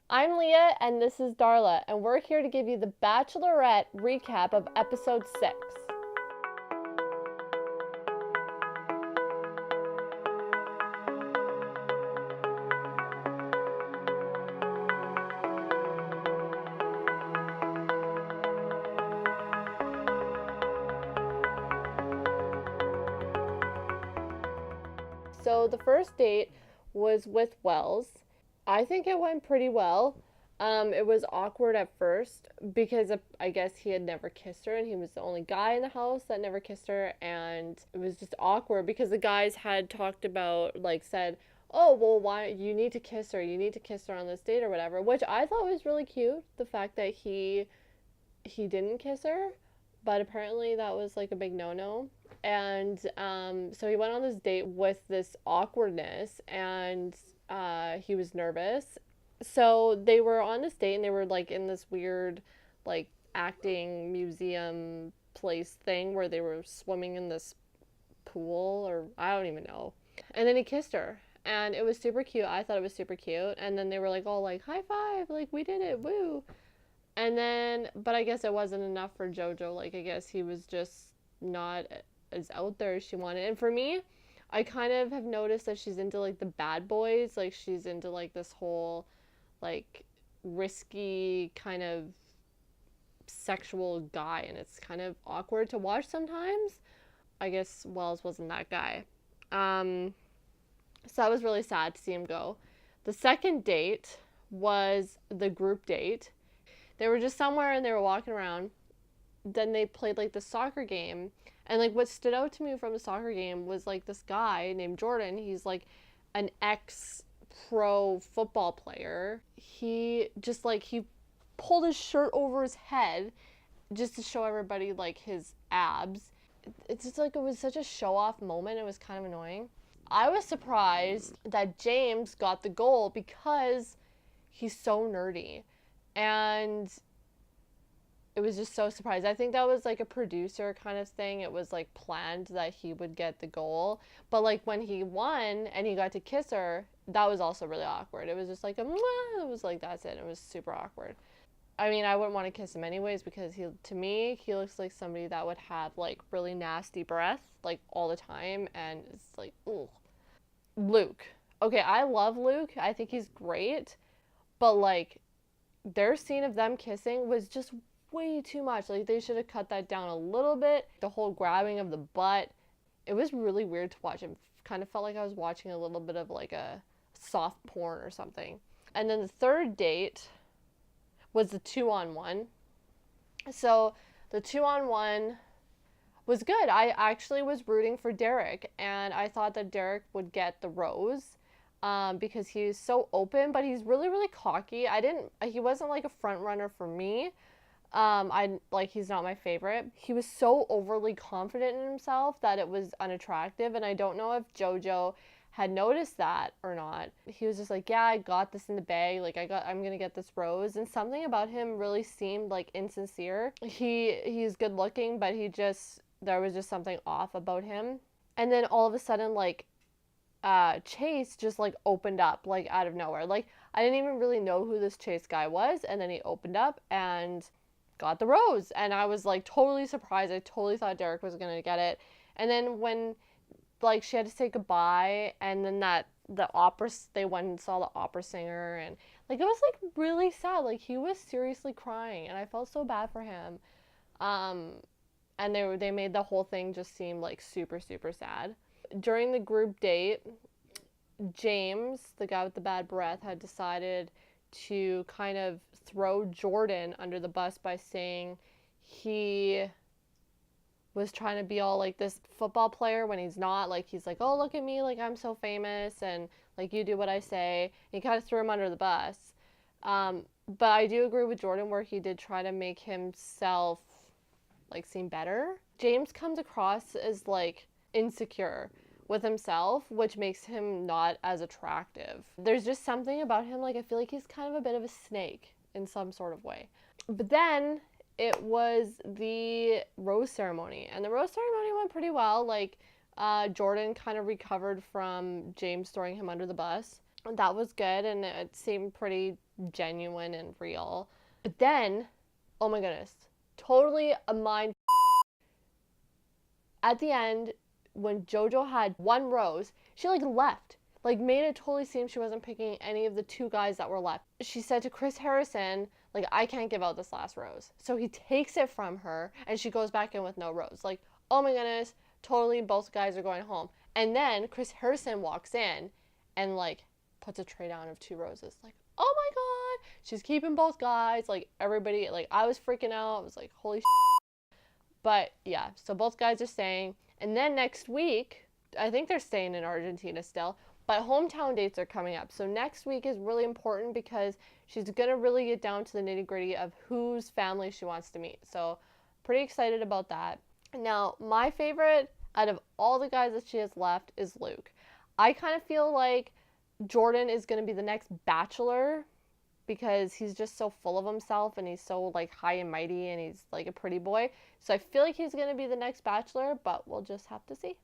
I'm Leah, and this is Darla, and we're here to give you the Bachelorette recap of episode 6. So the first date was with Wells. I think it went pretty well. It was awkward at first because I guess he had never kissed her and he was the only guy in the house that never kissed her, and it was just awkward because the guys had talked about, like, said, "Oh, well, why you need to kiss her? You need to kiss her on this date or whatever," which I thought was really cute. The fact that he didn't kiss her, but apparently that was like a big no-no. And so he went on this date with this awkwardness, and he was nervous. So they were on this date and they were like in this weird, like, acting museum place thing where they were swimming in this pool, or I don't even know. And then he kissed her. And it was super cute. I thought it was super cute. And then they were like all like, high five, like, we did it, woo. And then, but I guess it wasn't enough for Jojo. Like, I guess he was just not as out there as she wanted. And for me, I kind of have noticed that she's into like the bad boys. Like, she's into like this whole like risky kind of sexual guy. And it's kind of awkward to watch sometimes. I guess Wells wasn't that guy. Um, so that was really sad to see him go. The second date was the group date. They were just somewhere and they were walking around. Then they played like the soccer game. And like what stood out to me from the soccer game was like this guy named Jordan. He's like an ex pro football player. He just like he pulled his shirt over his head just to show everybody like his abs. It's just like it was such a show off moment. It was kind of annoying. I was surprised that James got the goal because he's so nerdy. And it was just so surprised. I think that was like a producer kind of thing. It was like planned that he would get the goal. But like when he won and he got to kiss her, that was also really awkward. It was just like a mwah. It was like that's it. It was super awkward. I mean, I wouldn't want to kiss him anyways because to me, he looks like somebody that would have like really nasty breath like all the time, and it's like, ugh. Luke. Okay, I love Luke. I think he's great, but like their scene of them kissing was just way too much. Like, they should have cut that down a little bit. The whole grabbing of the butt, it was really weird to watch. It kind of felt like I was watching a little bit of like a soft porn or something. And then the third date was the 2-on-1. So the 2-on-1 was good. I actually was rooting for Derek, and I thought that Derek would get the rose. Because he's so open, but he's really, really cocky. He wasn't like a front runner for me. He's not my favorite. He was so overly confident in himself that it was unattractive, and I don't know if Jojo had noticed that or not. He was just like, yeah, I got this in the bag. I'm gonna get this rose. And something about him really seemed like insincere. He's good looking, but there was just something off about him. And then all of a sudden, like, Chase just like opened up like out of nowhere. Like, I didn't even really know who this Chase guy was, and then he opened up and got the rose, and I was like totally surprised. I totally thought Derek was gonna get it. And then when like she had to say goodbye, and then they went and saw the opera singer, and like it was like really sad. Like, he was seriously crying, and I felt so bad for him. Um, and they made the whole thing just seem like super, super sad. During the group date, James, the guy with the bad breath, had decided to kind of throw Jordan under the bus by saying he was trying to be all like this football player when he's not. Like, he's like, oh, look at me, like, I'm so famous, and like, you do what I say. And he kind of threw him under the bus. But I do agree with Jordan where he did try to make himself like seem better. James comes across as like insecure with himself, which makes him not as attractive. There's just something about him, like, I feel like he's kind of a bit of a snake in some sort of way. But then it was the rose ceremony, and the rose ceremony went pretty well. Like, Jordan kind of recovered from James throwing him under the bus. That was good, and it seemed pretty genuine and real. But then, oh my goodness, totally a mind. At the end, when Jojo had one rose, she like left. Like made it totally seem she wasn't picking any of the two guys that were left. She said to Chris Harrison, like, I can't give out this last rose. So he takes it from her and she goes back in with no rose. Like, oh my goodness, totally both guys are going home. And then Chris Harrison walks in and like puts a tray down of two roses. Like, oh my god, she's keeping both guys. Like everybody, like I was freaking out. I was like, holy shit. But yeah, so both guys are staying. And then next week, I think they're staying in Argentina still, but hometown dates are coming up. So next week is really important because she's going to really get down to the nitty gritty of whose family she wants to meet. So pretty excited about that. Now, my favorite out of all the guys that she has left is Luke. I kind of feel like Jordan is going to be the next Bachelor because he's just so full of himself and he's so like high and mighty and he's like a pretty boy. So I feel like he's going to be the next Bachelor, but we'll just have to see.